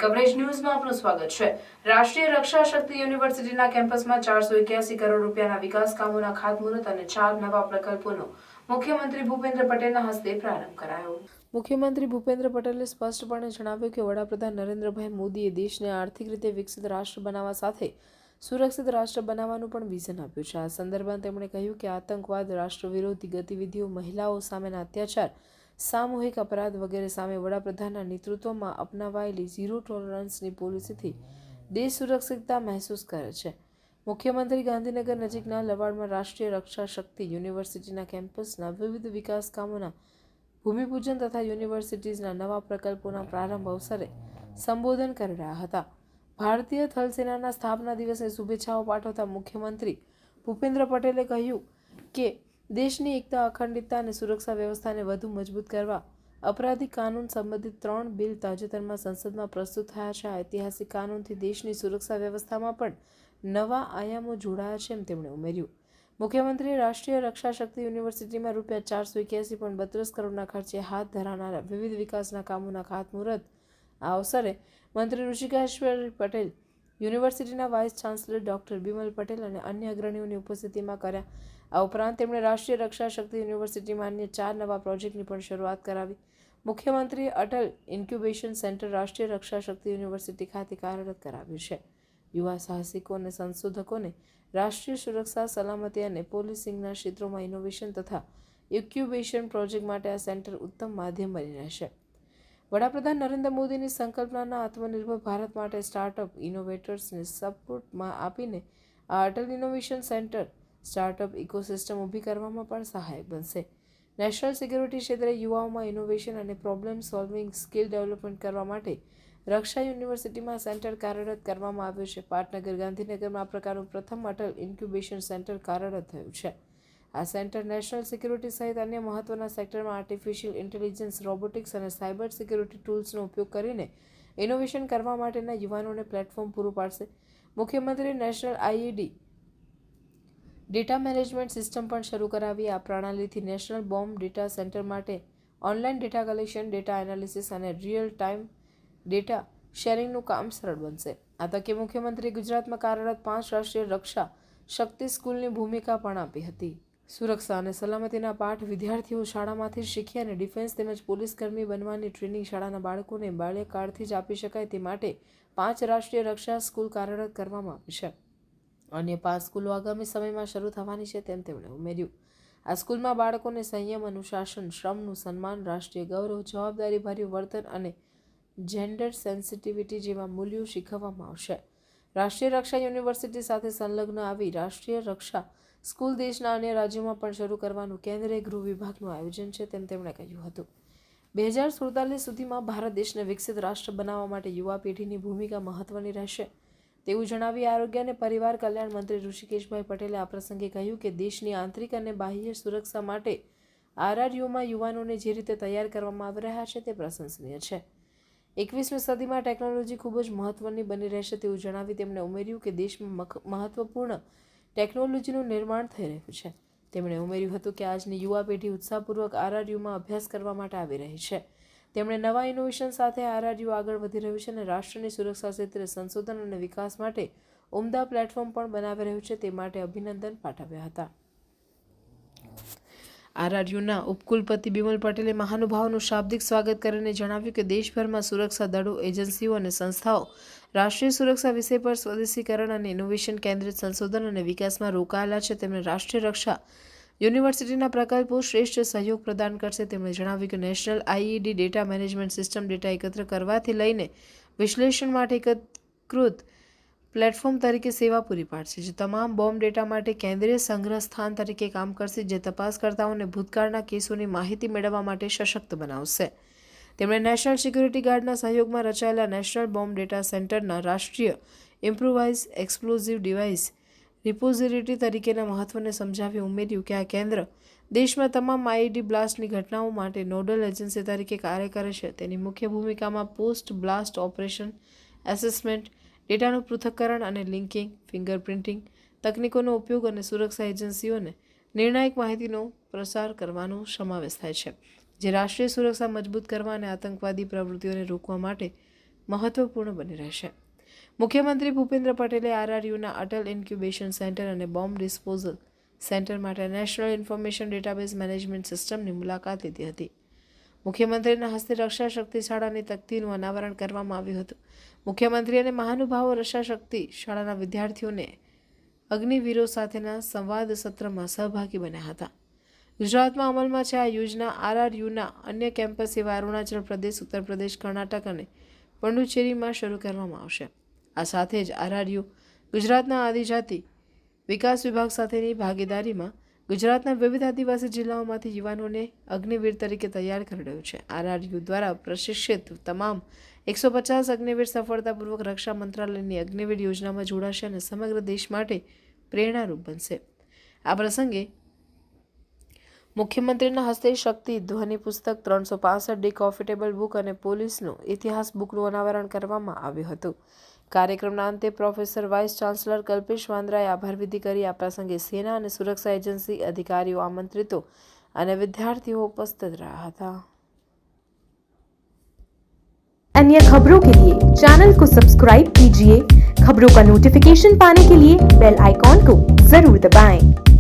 Coverage ન્યૂઝમાં આપનું સ્વાગત છે। રાષ્ટ્રીય રક્ષા શક્તિ યુનિવર્સિટીના કેમ્પસમાં 481 કરોડ રૂપિયાના વિકાસ કામોના ખાતમુહૂર્ત અને 4 નવા પ્રકલ્પોનો મુખ્યમંત્રી ભૂપેન્દ્ર પટેલના હસ્તે પ્રારંભ કરાયો। મુખ્યમંત્રી ભૂપેન્દ્ર પટેલે સ્પષ્ટપણે જણાવ્યું કે વડાપ્રધાન નરેન્દ્રભાઈ મોદીએ દેશને આર્થિક રીતે વિકસિત રાષ્ટ્ર બનાવવા સાથે સુરક્ષિત રાષ્ટ્ર બનાવવાનું પણ વિઝન આપ્યું છે। આ સંદર્ભમાં તેમણે કહ્યું કે આતંકવાદ, રાષ્ટ્ર વિરોધી ગતિવિધિઓ, મહિલાઓ સામેના અત્યાચાર, સામૂહિક અપરાધ વગેરે સામે વડાપ્રધાનના નેતૃત્વમાં અપનાવાયેલી ઝીરો ટોલરન્સની પોલિસીથી દેશ સુરક્ષિતતા મહેસૂસ કરે છે। મુખ્યમંત્રી ગાંધીનગર નજીકના લવાડમાં રાષ્ટ્રીય રક્ષા શક્તિ યુનિવર્સિટીના કેમ્પસના વિવિધ વિકાસ કામોના ભૂમિપૂજન તથા યુનિવર્સિટીઝના નવા પ્રકલ્પોના પ્રારંભ અવસરે સંબોધન કરી રહ્યા હતા। ભારતીય થલ સેનાના સ્થાપના દિવસની શુભેચ્છાઓ પાઠવતા મુખ્યમંત્રી ભૂપેન્દ્ર પટેલે કહ્યું કે દેશની એકતા, અખંડિતતા અને સુરક્ષા વ્યવસ્થાને વધુ મજબૂત કરવા અપરાધિક કાનૂન સંબંધિત 3 બિલ તાજેતરમાં સંસદમાં પ્રસ્તુત થયા છે। આ ઐતિહાસિક કાનૂનથી દેશની સુરક્ષા વ્યવસ્થામાં પણ નવા આયામો જોડાયા છે, એમ તેમણે ઉમેર્યું। મુખ્યમંત્રીએ રાષ્ટ્રીય રક્ષા શક્તિ યુનિવર્સિટીમાં ₹481.32 કરોડના ખર્ચે હાથ ધરાનારા વિવિધ વિકાસના કામોના ખાતમુહૂર્ત આ અવસરે મંત્રી ઋષિકેશભાઈ પટેલ, યુનિવર્સિટીના vice chancellor doctor Bimal Patel અને અન્ય અગ્રણીઓની ઉપસ્થિતિમાં કર્યા। આ ઉપરાંત તેમણે રાષ્ટ્રીય રક્ષા શક્તિ યુનિવર્સિટીમાં અન્ય 4 નવા પ્રોજેક્ટની પણ શરૂઆત કરાવી। મુખ્યમંત્રીએ અટલ ઇન્ક્યુબેશન સેન્ટર રાષ્ટ્રીય રક્ષા શક્તિ યુનિવર્સિટી ખાતે કાર્યરત કરાવ્યું છે। યુવા સાહસિકો અને સંશોધકોને રાષ્ટ્રીય સુરક્ષા, સલામતી અને પોલીસિંગના ક્ષેત્રોમાં ઇનોવેશન તથા ઇન્ક્યુબેશન પ્રોજેક્ટ માટે આ સેન્ટર ઉત્તમ માધ્યમ બની રહેશે। વડાપ્રધાન નરેન્દ્ર મોદીની સંકલ્પનાના આત્મનિર્ભર ભારત માટે સ્ટાર્ટઅપ ઇનોવેટર્સને સપોર્ટમાં આપીને આ Atal innovation centre startup ecosystem ઊભી કરવામાં પણ સહાયક બનશે। નેશનલ સિક્યુરિટી ક્ષેત્રે યુવાઓમાં ઇનોવેશન અને પ્રોબ્લેમ સોલ્વિંગ સ્કિલ ડેવલપમેન્ટ કરવા માટે રક્ષા યુનિવર્સિટીમાં સેન્ટર કાર્યરત કરવામાં આવ્યું છે। પાટનગર, ગાંધીનગરમાં આ પ્રકારનું પ્રથમ અટલ ઇન્ક્યુબેશન સેન્ટર કાર્યરત થયું છે। આ સેન્ટર નેશનલ સિક્યુરિટી સહિત અન્ય મહત્વના સેક્ટરમાં આર્ટિફિશિયલ ઇન્ટેલિજન્સ, રોબોટિક્સ અને સાયબર સિક્યુરિટી ટૂલ્સનો ઉપયોગ કરીને ઇનોવેશન કરવા માટેના યુવાનોને પ્લેટફોર્મ પૂરું પાડશે। મુખ્યમંત્રીએ national IED data management system પણ શરૂ કરાવી। આ પ્રણાલીથી નેશનલ બોમ્બ ડેટા સેન્ટર માટે online data collection, data analysis અને રિયલ ટાઈમ ડેટા શેરિંગનું કામ સરળ બનશે। આ તકે મુખ્યમંત્રીએ ગુજરાતમાં કાર્યરત 5 રાષ્ટ્રીય રક્ષા શક્તિ સ્કૂલની ભૂમિકા પણ આપી હતી। સુરક્ષા અને સલામતીના પાઠ વિદ્યાર્થીઓ શાળામાંથી શીખી અને ડિફેન્સ તેમજ પોલીસકર્મી બનવાની ટ્રેનિંગ શાળાના બાળકોને બાલ્યકાળથી જ આપી શકાય તે માટે 5 રાષ્ટ્રીય રક્ષા સ્કૂલ કાર્યરત કરવામાં આવી છે। અન્ય 5 સ્કૂલો આગામી સમયમાં શરૂ થવાની છે, તેમ તેમણે ઉમેર્યું। આ સ્કૂલમાં બાળકોને સંયમ, અનુશાસન, શ્રમનું સન્માન, રાષ્ટ્રીય ગૌરવ, જવાબદારીભર્યું વર્તન અને જેન્ડર સેન્સિટિવિટી જેવા મૂલ્યો શીખવવામાં આવશે। રાષ્ટ્રીય રક્ષા યુનિવર્સિટી સાથે સંલગ્ન આવી રાષ્ટ્રીય રક્ષા સ્કૂલ દેશના અન્ય રાજ્યોમાં પણ શરૂ કરવાનું કેન્દ્રીય ગૃહ વિભાગનું આયોજન છે, તેમ તેમણે કહ્યું હતું। 2047 સુધીમાં ભારત દેશને વિકસિત રાષ્ટ્ર બનાવવા માટે યુવા પેઢીની ભૂમિકા મહત્વની રહેશે તેવું જણાવી આરોગ્ય અને પરિવાર કલ્યાણ મંત્રી ઋષિકેશભાઈ પટેલે આ પ્રસંગે કહ્યું કે દેશની આંતરિક અને બાહ્ય સુરક્ષા માટે આરઆરયુમાં યુવાનોને જે રીતે તૈયાર કરવામાં આવી રહ્યા છે તે પ્રશંસનીય છે। 21મી સદીમાં ટેકનોલોજી ખૂબ જ મહત્વની બની રહેશે તેવું જણાવી તેમણે ઉમેર્યું કે દેશમાં મહત્વપૂર્ણ ટેકનોલોજીનું નિર્માણ થઈ રહ્યું છે। તેમણે ઉમેર્યું હતું કે આજની યુવા પેઢી ઉત્સાહપૂર્વક આરઆરયુમાં અભ્યાસ કરવા માટે આવી રહી છે। તેમણે નવા ઇનોવેશન સાથે આરઆરયુ આગળ વધી રહ્યું છે અને રાષ્ટ્રની સુરક્ષા ક્ષેત્રે સંશોધન અને વિકાસ માટે ઉમદા પ્લેટફોર્મ પણ બનાવી રહ્યું છે, તે માટે અભિનંદન પાઠવ્યા હતા। આરઆરયુના ઉપકુલપતિ બિમલ પટેલે મહાનુભાવોનું શાબ્દિક સ્વાગત કરીને જણાવ્યું કે દેશભરમાં સુરક્ષા દળો, એજન્સીઓ અને સંસ્થાઓ રાષ્ટ્રીય સુરક્ષા વિષય પર સ્વદેશીકરણ અને ઇનોવેશન કેન્દ્રિત સંશોધન અને વિકાસમાં રોકાયેલા છે। તેમણે રાષ્ટ્રીય રક્ષા યુનિવર્સિટીના પ્રકલ્પો શ્રેષ્ઠ સહયોગ પ્રદાન કરશે। તેમણે જણાવ્યું કે national IED data management system data એકત્ર કરવાથી લઈને વિશ્લેષણ માટે એકીકૃત પ્લેટફોર્મ તરીકે સેવા પૂરી પાડશે, જે તમામ બોમ્બ ડેટા માટે કેન્દ્રીય સંગ્રહ સ્થાન તરીકે કામ કરશે, જે તપાસકર્તાઓને ભૂતકાળના કેસોની માહિતી મેળવવા માટે સશક્ત બનાવશે। તેમણે નેશનલ સિક્યુરિટી ગાર્ડના સહયોગમાં રચાયેલા નેશનલ બોમ્બ ડેટા સેન્ટરના રાષ્ટ્રીય ઇમ્પ્રુવાઇઝ એક્સપ્લોઝિવ ડિવાઇસ રિપોઝિટરી તરીકેના મહત્વને સમજાવી ઉમેર્યું કે આ કેન્દ્ર દેશમાં તમામ આઈઈડી બ્લાસ્ટની ઘટનાઓ માટે નોડલ એજન્સી તરીકે કાર્ય કરે છે। તેની મુખ્ય ભૂમિકામાં પોસ્ટ બ્લાસ્ટ ઓપરેશન એસેસમેન્ટ, ડેટાનું પૃથ્થકરણ અને લિંકિંગ, ફિંગરપ્રિન્ટિંગ તકનીકોનો ઉપયોગ અને સુરક્ષા એજન્સીઓને નિર્ણાયક માહિતીનો પ્રસાર કરવાનો સમાવેશ થાય છે, જે રાષ્ટ્રીય સુરક્ષા મજબૂત કરવા અને આતંકવાદી પ્રવૃત્તિઓને રોકવા માટે મહત્વપૂર્ણ બની રહેશે. મુખ્યમંત્રી ભૂપેન્દ્ર પટેલે આરઆરયુના અટલ ઇન્ક્યુબેશન સેન્ટર અને બોમ્બ ડિસ્પોઝલ સેન્ટર માટે નેશનલ ઇન્ફોર્મેશન ડેટાબેઝ મેનેજમેન્ટ સિસ્ટમની મુલાકાત લીધી હતી. મુખ્યમંત્રીના હસ્તે રક્ષા શક્તિ શાળાની તકતીનું અનાવરણ કરવામાં આવ્યું હતું. મુખ્યમંત્રી અને મહાનુભાવો રક્ષા શક્તિ શાળાના વિદ્યાર્થીઓને અગ્નિવીરો સાથેના સંવાદ સત્રમાં સહભાગી બન્યા હતા. ગુજરાતમાં અમલમાં છે આ યોજના. આરઆરયુના અન્ય કેમ્પસ એવા અરુણાચલ પ્રદેશ, ઉત્તર પ્રદેશ, કર્ણાટક અને પોંડુચેરીમાં શરૂ કરવામાં આવશે. આ સાથે જ આરઆરયુ ગુજરાતના આદિજાતિ વિકાસ વિભાગ સાથેની ભાગીદારીમાં ગુજરાતના વિવિધ આદિવાસી જિલ્લાઓમાંથી યુવાનોને અગ્નિવીર તરીકે તૈયાર કરી રહ્યું છે. આરઆરયુ દ્વારા પ્રશિક્ષિત તમામ 150 અગ્નિવીર સફળતાપૂર્વક રક્ષા મંત્રાલયની અગ્નિવીર યોજનામાં જોડાશે અને સમગ્ર દેશ માટે પ્રેરણારૂપ બનશે. આ પ્રસંગે મુખ્યમંત્રીના હસ્તે શક્તિ ધ્વનિ પુસ્તક, 365 ડે કોફી ટેબલ બુક અને પોલીસનો ઇતિહાસ બુકનું અનાવરણ કરવામાં આવ્યું હતું. કાર્યક્રમના અંતે પ્રોફેસર વાઇસ ચાન્સલર કલ્પેશ વાંદરાએ આભાર વિધિ કરી. આ પ્રસંગે સેના અને સુરક્ષા એજન્સી અધિકારીઓ, આમંત્રિતો અને વિદ્યાર્થીઓ ઉપસ્થિત રહ્યા હતા. अन्य खबरों के लिए चैनल को सब्सक्राइब कीजिए. खबरों का नोटिफिकेशन पाने के लिए बेल आइकॉन को जरूर दबाएं.